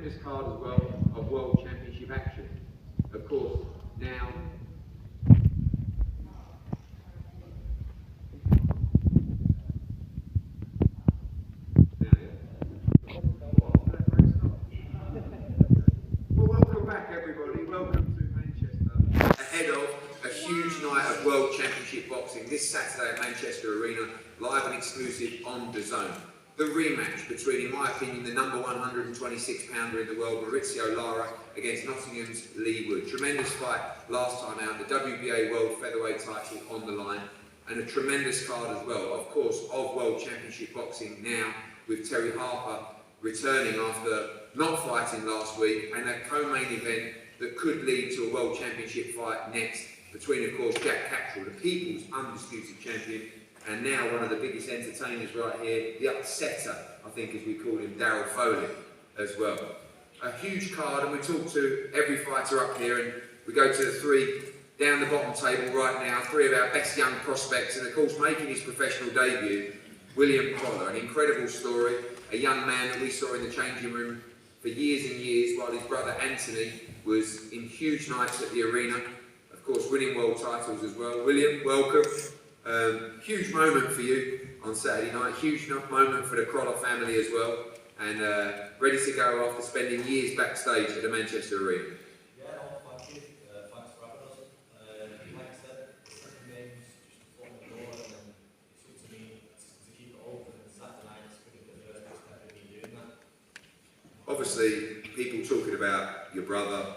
tremendous card as well of World Championship action. Of course, now welcome back everybody, welcome to Manchester. Ahead of a huge night of World Championship boxing this Saturday at Manchester Arena, live and exclusive on DAZN. The rematch between, in my opinion, the number 126 pounder in the world, Maurizio Lara, against Nottingham's Lee Wood. Tremendous fight last time out, the WBA World Featherweight title on the line, and a tremendous card as well, of course, of World Championship boxing now, with Terry Harper returning after not fighting last week, and a co-main event that could lead to a World Championship fight next between, of course, Jack Cattrall, the People's undisputed champion, and now one of the biggest entertainers right here, the upsetter, I think as we call him, Daryl Foley as well. A huge card, and we talk to every fighter up here, and we go to the three down the bottom table right now, three of our best young prospects, and of course making his professional debut, William Collar, an incredible story, a young man that we saw in the changing room for years and years while his brother Anthony was in huge nights at the arena, of course winning world titles as well. William, welcome. Huge moment for you on Saturday night, huge moment for the Collar family as well, and ready to go after spending years backstage at the Manchester Arena. Yeah, no, thank you. Thanks for having us. Like I said, the second game's just before the door, and then it's up to me to keep it open. And Saturday night, it's going to be the first step of me doing that. Obviously, people talking about your brother,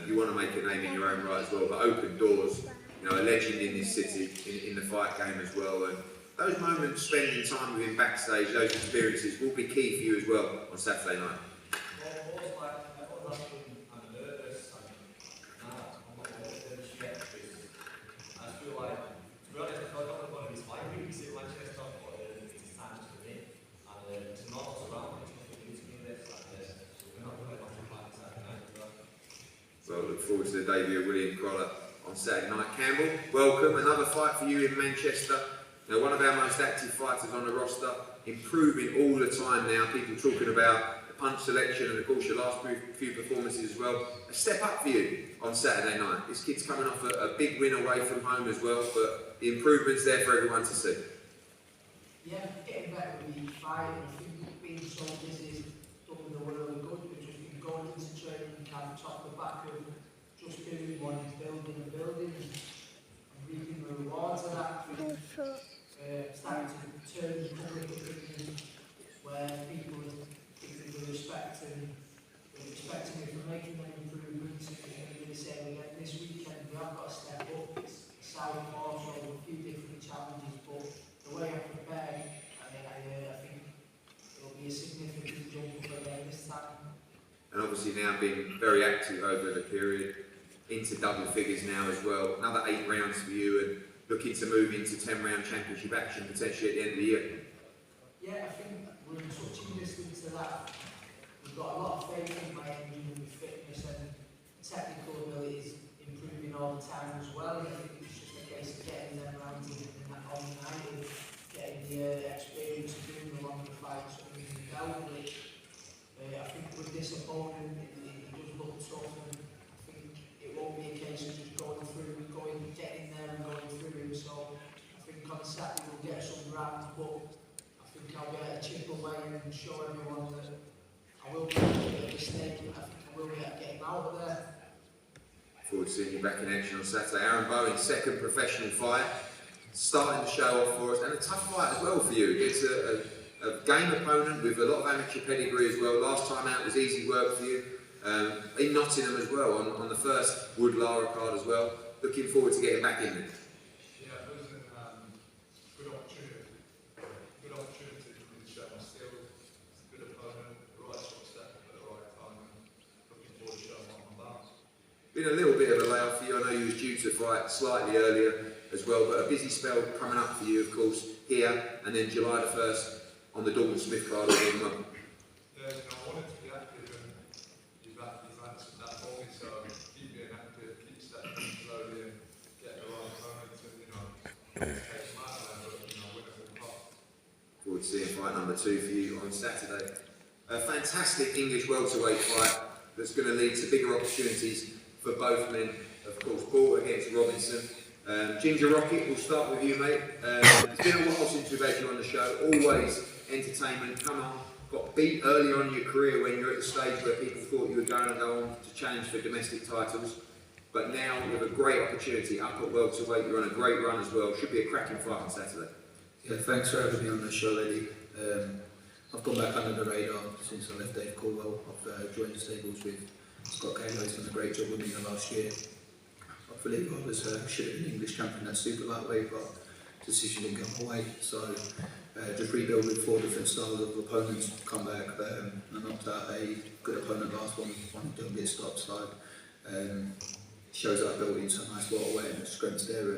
you want to make a name in your own right as well, but open doors, you know, a legend in this city, in the fight game as well, and those moments spending time with him backstage, those experiences will be key for you as well on Saturday night. Well, look forward to the debut of William Collar on Saturday night. Campbell, welcome. Another fight for you in Manchester. Now, one of our most active fighters on the roster, improving all the time now. People talking about the punch selection and, of course, your last few performances as well. A step up for you on Saturday night. This kid's coming off a big win away from home as well, but the improvement's there for everyone to see. Yeah, getting better with each fight. I think being so busy has done the world of good. We've just been going into training camp, top the back of just doing what he's building and building and reaping the rewards of that. Starting to turn the public opinion where people are respecting me for making them improvements. And they say again this weekend we have got to step up. It's South also a few different challenges, but the way I prepare, I think it'll be a significant jump up again this time. And obviously now being very active over the period, into double figures now as well. Another 8 rounds for you, and looking to move into 10-round championship action potentially at the end of the year. Yeah, I think we're touching distance to that. We've got a lot of faith in my engine with fitness and technical abilities improving all the time as well. I think it's just a case of getting them rounds in that on the night and getting the experience of doing the longer fights under the belt, which I think with this opponent, it does look tough, and I think it won't be a case of just getting there and going through him. So I think on Saturday we'll get some rounds, but I think I'll be able to chip away and show everyone that I will be a bit of a mistake, and I think I will be able to get him out of there. Forward to seeing you back in action on Saturday. Aaron Bowen's second professional fight, starting to show off for us, and a tough fight as well for you. It's a game opponent with a lot of amateur pedigree as well. Last time out was easy work for you. In Nottingham as well, on the first Wood Lara card as well. Looking forward to getting back in there. Yeah, it was a good opportunity. Good opportunity for me to show my skills. It's a good opponent, the right sort of step at the right time, and looking forward to showing what I'm about. Been a little bit of a layoff for you. I know you was due to fight slightly earlier as well, but a busy spell coming up for you, of course, here, and then July the 1st on the Dalton Smith card as well. Yeah, I wanted to be active, and you've answered that for me, so keep being active, keep stepping slowly, and get the right opponent, and take them out of there, but win at all costs. Forward to seeing fight number 2 for you on Saturday. A fantastic English welterweight fight that's going to lead to bigger opportunities for both men. Of course, Ball against Robinson. Ginger Rocket, we'll start with you, mate. It's been a while since we've had you on the show. Always entertainment. Come on. Got beat early on in your career when you're at the stage where people thought you were going to go on to challenge for domestic titles. But now you have a great opportunity up at welterweight. You're on a great run as well. Should be a cracking fight on Saturday. Yeah, thanks for having me on the show, Eddie. I've gone back under the radar since I left Dave Caldwell. I've joined the stables with Scott Cahill. He's done a great job with me the last year. I believe I was should have been English champion at super lightweight, but the decision didn't go my way. So just rebuild with 4 different styles of opponents. Come back. I knocked out a good opponent last one. One didn't get stopped. So shows that I built in some nice welterweight and strengths there.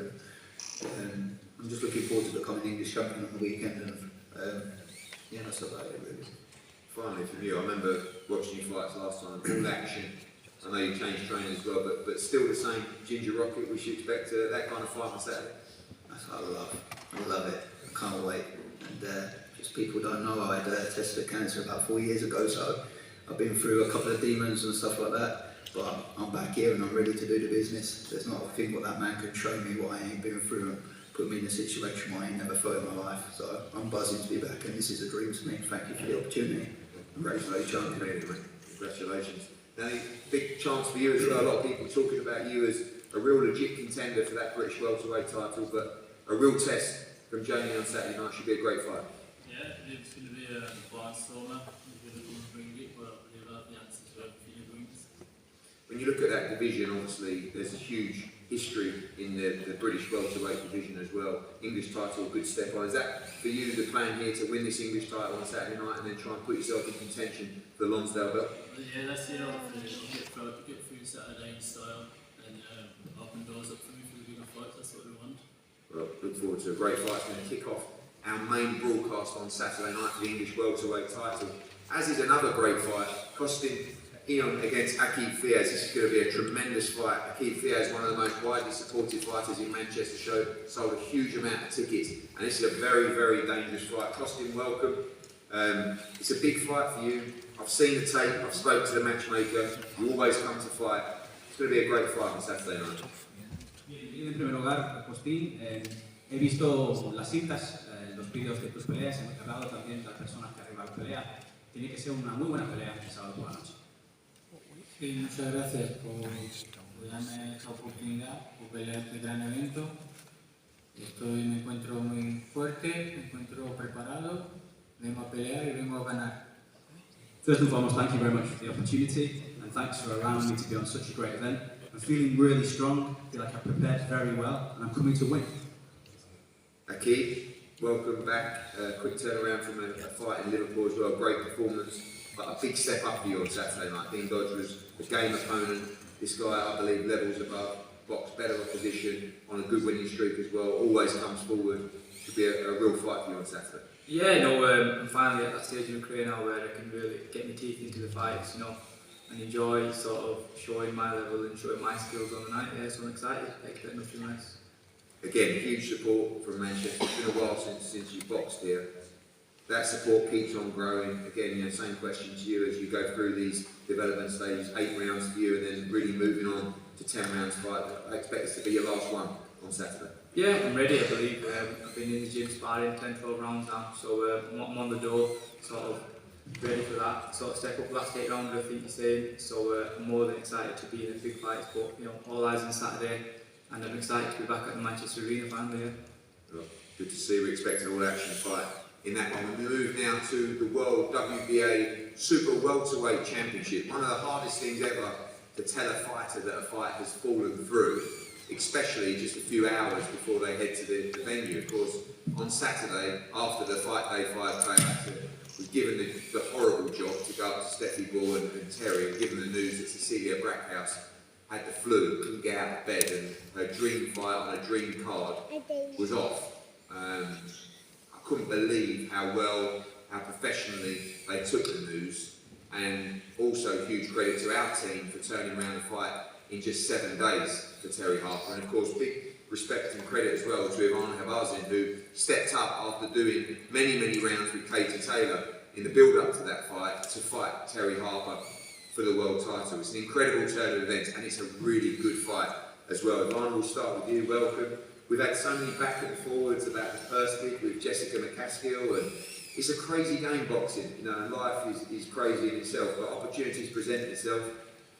And I'm just looking forward to becoming English champion on the weekend. And yeah, that's about it really. Finally, from you, I remember watching you fights last time. All action. I know you changed training as well, but still the same Ginger Rocket. We should expect that kind of fight on Saturday. That's what I love. I love it. I can't wait. And just people don't know, I had tested cancer about 4 years ago, so I've been through a couple of demons and stuff like that. But I'm back here and I'm ready to do the business. There's not a thing what that man can show me what I ain't been through and put me in a situation where I ain't never felt in my life. So I'm buzzing to be back and this is a dream to me. Thank you for the opportunity. Congratulations, mate. Congratulations. Now, big chance for you as well. A lot of people talking about you as a real legit contender for that British welterweight title, but a real test from Jamie on Saturday night. Should be a great fight. Yeah, it's going to be a barnstormer. He's going to come and bring it, but he'll have the answer to everything he brings. When you look at that division, obviously there's a huge history in the British welterweight division as well. English title, a good step on. Is that for you the plan here to win this English title on Saturday night and then try and put yourself in contention for the Lonsdale belt? Yeah, that's it. Hopefully, get through Saturday in style and open doors up for me for the bigger fights. That's what we want. Well, look forward to a great fight. It's going to kick off our main broadcast on Saturday night for the English welterweight title. As is another great fight, costing Ian against Akib Fiaz. This is going to be a tremendous fight. Akib Fiaz, one of the most widely supported fighters in Manchester, sold a huge amount of tickets, and this is a very, very dangerous fight. Costin, welcome. It's a big fight for you. I've seen the tape, I've spoken to the matchmaker. You always come to fight. It's going to be a great fight on Saturday night. Bien, en primer lugar, Costín, he visto las cintas, los vídeos de tus peleas, hemos hablado también de las personas que arriba la pelea. Tiene que ser una muy buena pelea el sábado por la noche. Sí, muchas gracias por darme esta oportunidad, por pelear este gran evento. Me encuentro muy fuerte, me encuentro preparado, vengo a pelear y vengo a ganar. First and foremost, thank you very much for the opportunity and thanks for allowing me to be on such a great event. I'm feeling really strong, I feel like I've prepared very well and I'm coming to win. Akib, welcome back. Quick turnaround from a fight in Liverpool as well. Great performance, but a big step up for you on Saturday night. Dean Dodge was a game opponent. This guy, I believe, levels above, box better opposition, on a good winning streak as well. Always comes forward. Should be a real fight for you on Saturday. Yeah, no, I'm finally at that stage in my career now where I can really get my teeth into the fights, you know, and enjoy sort of showing my level and showing my skills on the night. Yeah, so I'm excited. I expect nothing less. Again, huge support from Manchester. It's been a while since you boxed here. That support keeps on growing. Again, same question to you as you go through these development stages, 8 rounds for you, and then really moving on to 10 rounds fight. I expect this to be your last one on Saturday. Yeah, I'm ready, I believe. I've been in the gym sparring 10-12 rounds now, so I'm on the door, sort of ready for that, sort of step up last 8 rounds, I think you're saying. So I'm more than excited to be in a big fight, but you know, all eyes on Saturday, and I'm excited to be back at the Manchester Arena finally. Yeah. Well, good to see. We expect an all-action fight in that one. We move now to the World WBA Super Welterweight Championship. One of the hardest things ever to tell a fighter that a fight has fallen through, especially just a few hours before they head to the venue. Of course, on Saturday, after the fight day 5 came, was given the horrible job to go up to Steffi Ball and Terry and given the news that Cecilia Brackhouse had the flu, couldn't get out of bed, and her dream fight on a dream card was off. I couldn't believe how well, how professionally they took the news, and also huge credit to our team for turning around the fight in just 7 days for Terry Harper, and of course big respect and credit as well to DAZN, who stepped up after doing many rounds with Katie Taylor in the build-up to that fight to fight Terry Harper for the world title. It's an incredible turn of events, and it's a really good fight as well. Ivana, we'll start with you. Welcome. We've had so many back and forwards about the purse bid with Jessica McCaskill, and it's a crazy game, boxing. You know, and life is crazy in itself, but opportunities present itself.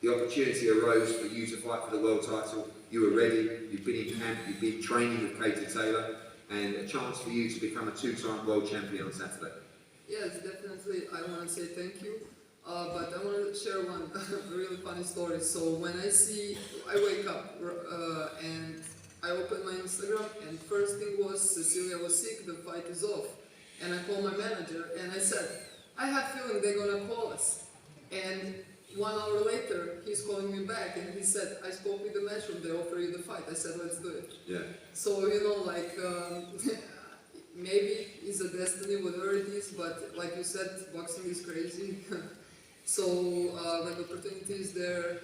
The opportunity arose for you to fight for the world title. You were ready, you've been in camp, you've been training with Katie Taylor, and a chance for you to become a two-time world champion on Saturday. Yes, definitely. I want to say thank you. But I want to share one really funny story. So when I wake up and I open my Instagram, and first thing was Cecilia was sick, the fight is off. And I called my manager and I said, I have a feeling they're going to call us. And 1 hour later, he's calling me back and he said, I spoke with the matchroom, they offer you the fight. I said, let's do it. Yeah. So, you know, like, maybe it's a destiny, whatever it is, but like you said, boxing is crazy. So, when the opportunity is there,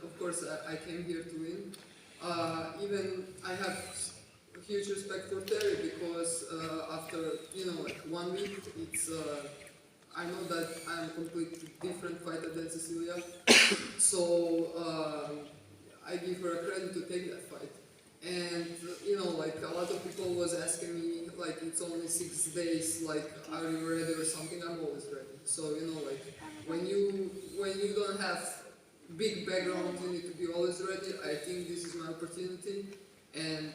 of course, I came here to win. Even I have huge respect for Terry because after, you know, like 1 week, it's, I know that I'm a completely different fighter than Cecilia, so I give her a credit to take that fight. And you know, like a lot of people was asking me, like it's only 6 days, like are you ready or something? I'm always ready. So you know, like when you don't have big background, you need to be always ready. I think this is my opportunity, and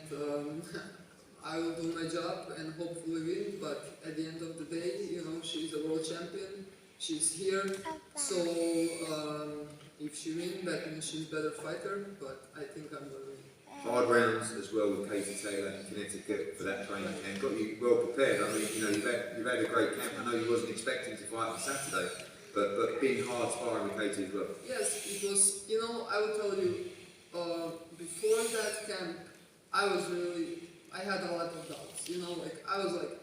I will do my job and hopefully win, but at the end of the day, you know, she's a world champion, she's here, so if she wins, that means she's a better fighter, but I think I'm going to win. Hard rounds as well with Katie Taylor in Connecticut for that training camp. Got you well prepared. I mean, you know, you've had a great camp. I know you wasn't expecting to fight on Saturday, but been hard sparring with Katie as well. Yes, it was, you know, I will tell you, before that camp, I had a lot of doubts, you know, like, I was like,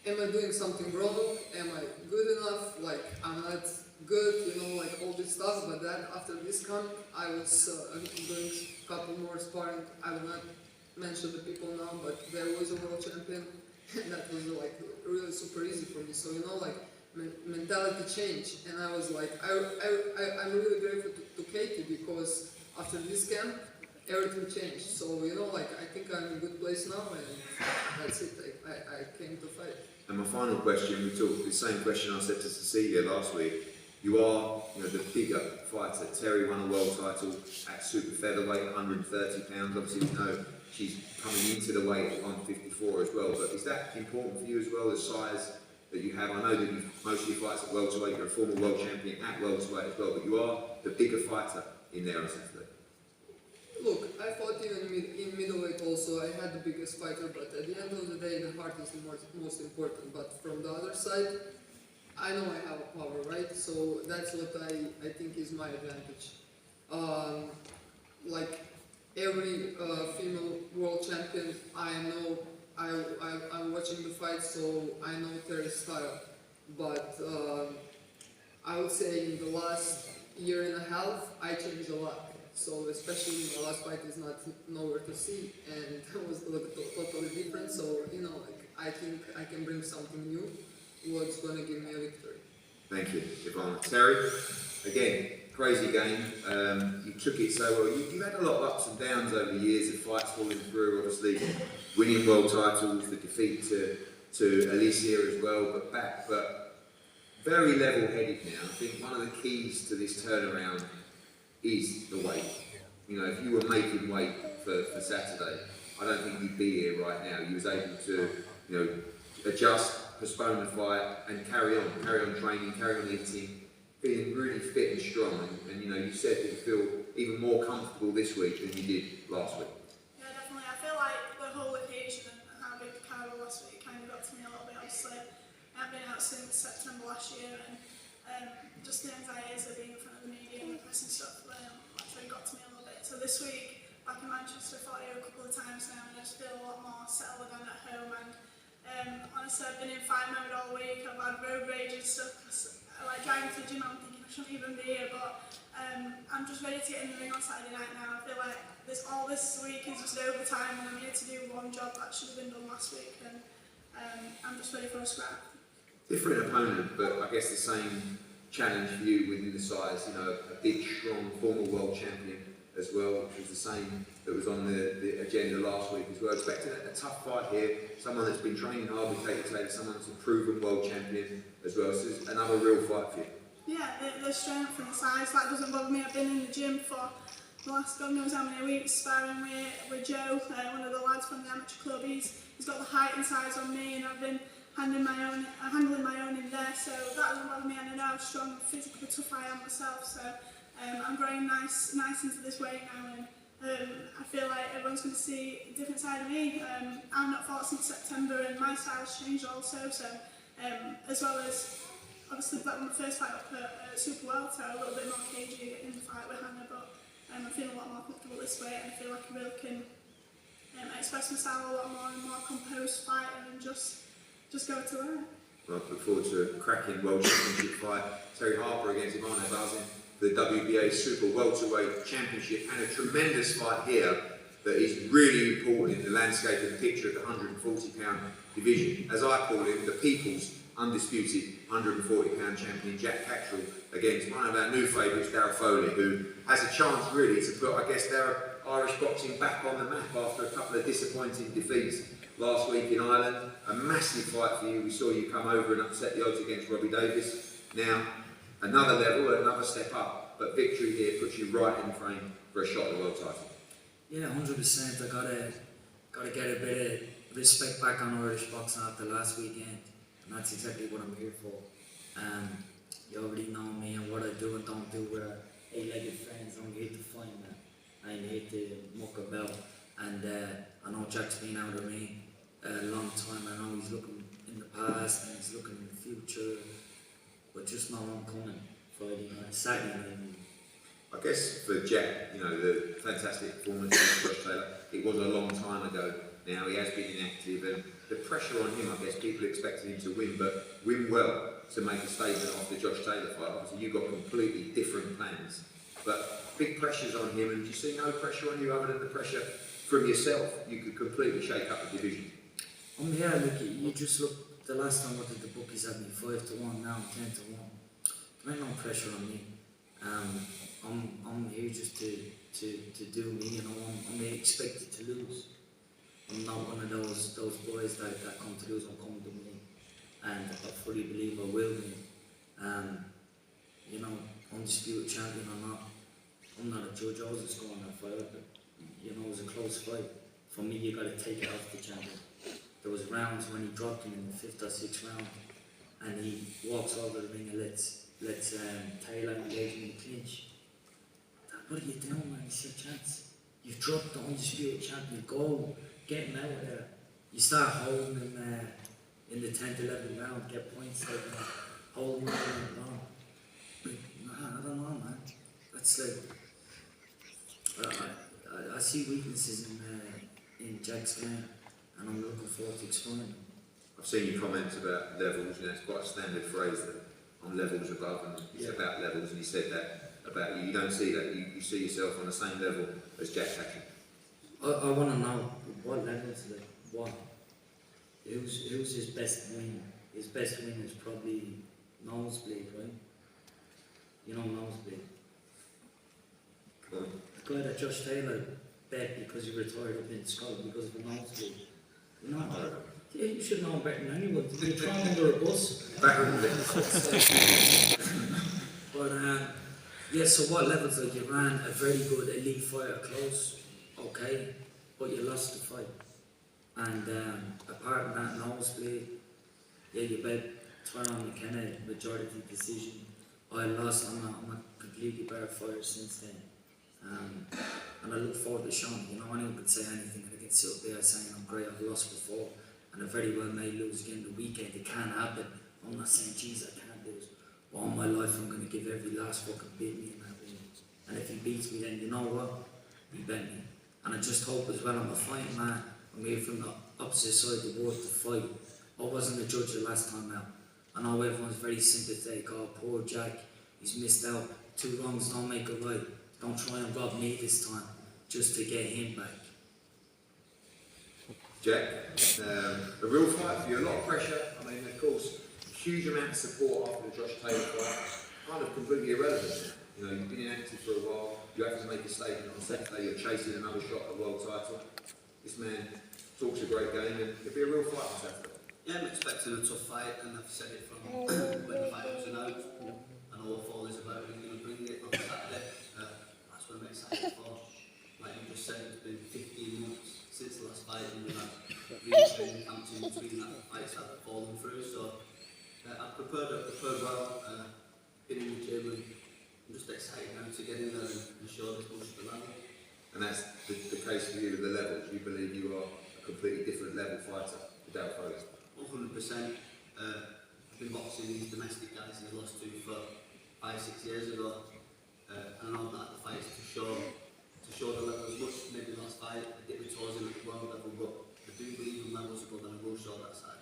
am I doing something wrong? Am I good enough? Like, I'm not good, you know, like all this stuff, but then after this camp, I was doing a couple more sparring. I will not mention the people now, but there was a world champion, and that was like really super easy for me. So, you know, like, mentality change, and I was like, I'm really grateful to Katie because after this camp, everything changed. So, you know, like, I think I'm in a good place now, and that's it. I came to fight. And my final question, we talked the same question I said to Cecilia last week. You are, you know, the bigger fighter. Terry won a world title at super featherweight, 130 pounds. Obviously, we know she's coming into the weight at 154 as well. But is that important for you as well, the size that you have? I know that most of your fights at welterweight, you're a former world champion at welterweight as well, but you are the bigger fighter in there on Saturday. Look, I fought even in middleweight also. I had the biggest fighter, but at the end of the day, the heart is the most important. But from the other side, I know I have a power, right? So that's what I think is my advantage. Like every female world champion, I know I'm watching the fight, so I know Terry's style. But I would say in the last year and a half, I changed a lot. So especially my last fight is not nowhere to see, and it was totally different. So you know, like I think I can bring something new, what's going to give me a victory. Thank you, Ivana. Terry, again, crazy game. You took it so well. You've had a lot of ups and downs over the years of fights falling through. Obviously, winning world titles, the defeat to Alicia as well, but very level-headed now. I think one of the keys to this turnaround is the weight. You know, if you were making weight for Saturday, I don't think you'd be here right now. You was able to, you know, adjust, postpone the fight, and carry on training, carry on eating, feeling really fit and strong. And you know, you said that you feel even more comfortable this week than you did last week. Yeah, definitely. I feel like the whole occasion and how big the carnival last week kind of got to me a little bit. Obviously, I've been out since September last year, and just the anxieties of being in front of the media and the press and stuff actually got to me a little bit. So this week, back in Manchester, I fought here a couple of times now, and I just feel a lot more settled down at home. And honestly, I've been in fight mode all week. I've had road rage and stuff. Like driving to the gym, I'm thinking I shouldn't even be here, but I'm just ready to get in the ring on Saturday night now. I feel like all this week is just overtime, and I'm here to do one job that should have been done last week, and I'm just ready for a scrap. Different opponent, but I guess the same challenge for you within the size. You know, a big, strong, former world champion as well, which was the same that was on the agenda last week as well. Expecting a tough fight here. Someone that's been training hard with Katie Taylor, someone that's a proven world champion as well. So it's another real fight for you. Yeah, the strength and the size, that doesn't bother me. I've been in the gym for the last God knows how many weeks sparring with Joe, one of the lads from the amateur club. He's got the height and size on me, and I've been handling my own in there, so that doesn't bother me. And I know how strong, physically tough I am myself, so I'm growing nice into this weight now, and I feel like everyone's going to see a different side of me. I've not fought since September, and my style's changed also, so as well as obviously that was my first fight up at Super Welter, a little bit more cagey in the fight with Hannah, but I'm feeling a lot more comfortable this way, and I feel like I really can express myself a lot more and more composed fighter and just go to work. Well, I look forward to a cracking World Championship fight. Terry Harper against DAZN, the WBA Super Welterweight Championship, and a tremendous fight here that is really important in the landscape of the picture of the 140-pound division. As I call him, the people's undisputed 140-pound champion, Jack Cattrall, against one of our new favourites, Darragh Foley, who has a chance really to put, I guess, their Irish boxing back on the map after a couple of disappointing defeats last week in Ireland. A massive fight for you. We saw you come over and upset the odds against Robbie Davis. Now, another level, another step up, but victory here puts you right in frame for a shot at the world title. Yeah, 100%. I gotta get a bit of respect back on Irish boxing after last weekend, and that's exactly what I'm here for. You already know me and what I do and don't do. We're eight-legged friends. I'm here to find that. I'm here to muck about, and I know Jack's been out of me a long time. I know he's looking in the past and he's looking in the future, but just know I'm coming Friday night, Saturday night. I guess for Jack, you know, the fantastic performance against Josh Taylor, it was a long time ago now. He has been inactive, and the pressure on him, I guess people expected him to win, but win well to make a statement after Josh Taylor fight. Obviously, you've got completely different plans, but big pressures on him, and do you see no pressure on you other than the pressure from yourself? You could completely shake up the division. Yeah, look, you just look, the last time I did the bookies had me 5-1, now I'm 10-1. There ain't no pressure on me. I'm here just to do me, you know. I'm expected to lose. I'm not one of those boys that come to lose. I'm coming to win, and I fully believe I will win. You know, undisputed champion or not, I'm not a judge. I was just going that fight, but you know, it was a close fight. For me, you got to take it off the champion. There was rounds when he dropped him in the 5th or 6th round, and he walks over the ring and lets Taylor engage in the clinch. What are you doing, man? It's your chance. You've dropped the undisputed champion. Go, get him out of there. You start holding him in the 10th, 11th round, get points out there. Hold him on. Nah, I don't know, man. That's like, I see weaknesses in Jack's game, and I'm looking forward to exploring them. I've seen your comments about levels, you know, it's quite a standard phrase that I'm levels above, and it's about levels, and you said that about you. You don't see that, you see yourself on the same level as Jack Cattrall. I want to know what levels, like, what? Who's his best win? His best win is probably nosebleed, right? You know nosebleed. Cool. The guy that Josh Taylor bet because he retired up in Scotland because of a nosebleed. You know, yeah, you should know better than anyone. You're thrown under a bus. But yeah, so what levels? Like, you ran a very good elite fighter close, okay, but you lost the fight. And apart from that nosebleed, yeah, you bet Tyrone McKenna, majority decision. I lost. I'm a completely better fighter since then. And I look forward to showing. You know, anyone could say anything, and I can sit up there saying I'm great, I've lost before, and I very well may lose again the weekend. It can't happen. I'm not saying, geez, I can't lose. But all my life, I'm going to give every last fucking bit of me in that win. And if he beats me, then you know what? He bet me. And I just hope as well, I'm a fighting man. I'm here from the opposite side of the world to fight. I wasn't a judge the last time out. I know everyone's very sympathetic. Oh, poor Jack, he's missed out. 2 wrongs don't make a right. Don't try and rob me this time, just to get him back. Jack, a real fight for you, a lot of pressure. I mean, of course, Huge amount of support after the Josh Taylor fight, kind of completely irrelevant now. You know, you've been inactive for a while, you have to make a statement on Saturday, you're chasing another shot at the world title. This man talks a great game and it'll be a real fight on Saturday. Yeah, I'm expecting a tough fight, and I've said it from when the fight was announced, and all the fall is about who's going to bring it on Saturday. That's what I'm excited for. Like you just said, it's been 15 months since the last fight, and we've had really training camps in between that fights that have fallen through, so I've prepared well, been in the gym, and I'm just excited now to get in there and show this push the level. And that's the case for you with the levels. You believe you are a completely different level fighter to Dale Foley? 100%. I've been boxing these domestic guys he's lost to for 5-6 years ago, and I know that the fight is to show the level as much. Maybe last fight I dip my toes in at the world level, but I do believe in levels above, and I will show that side.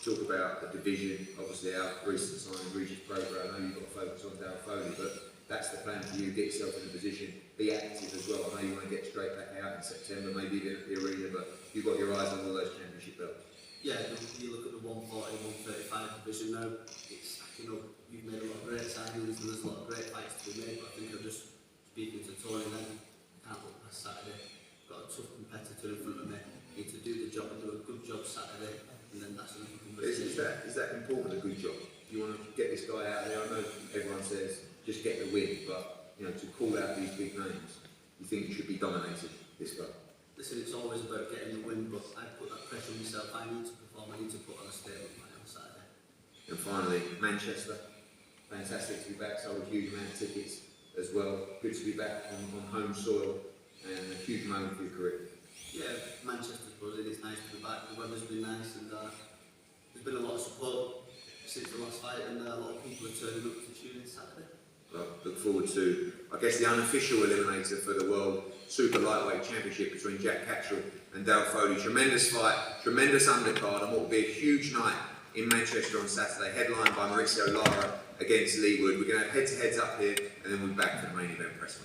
Talk about the division, obviously our recent signing Regis program. I know you've got to focus on Dale Foley, but that's the plan for you. Get yourself in a position, be active as well. I know you want to get straight back out in September, maybe even at the arena, but you've got your eyes on all those championship belts. Yeah, you look at the 140, 135 division now, it's stacking up. You've made a lot of great signings and there's a lot of great fights to be made, but I think I'm just speaking to Tony then, I can't look past Saturday. Got a tough competitor in front of me, need to do the job and do a good job Saturday, and then that's another conversation. Is that important, a good job? You want to get this guy out there? I know everyone says just get the win, but you know, to call out these big names, you think you should be dominated this guy? Listen, it's always about getting the win, but I put that pressure on myself. I need to perform, I need to put on a statement on Saturday. And finally, Manchester. Fantastic to be back, sold a huge amount of tickets as well. Good to be back on home soil and a huge moment for your career. Yeah, Manchester's buzzing, it's nice to be back. The weather's been nice and there's been a lot of support since the last fight, and a lot of people are turning up to tune in Saturday. Well, look forward to, I guess, the unofficial eliminator for the World Super Lightweight Championship between Jack Catchell and Dale Foley. Tremendous fight, tremendous undercard, and what will be a huge night in Manchester on Saturday, headlined by Mauricio Lara against Lee Wood. We're going to have head-to-heads up here, and then we'll be back for the main event press.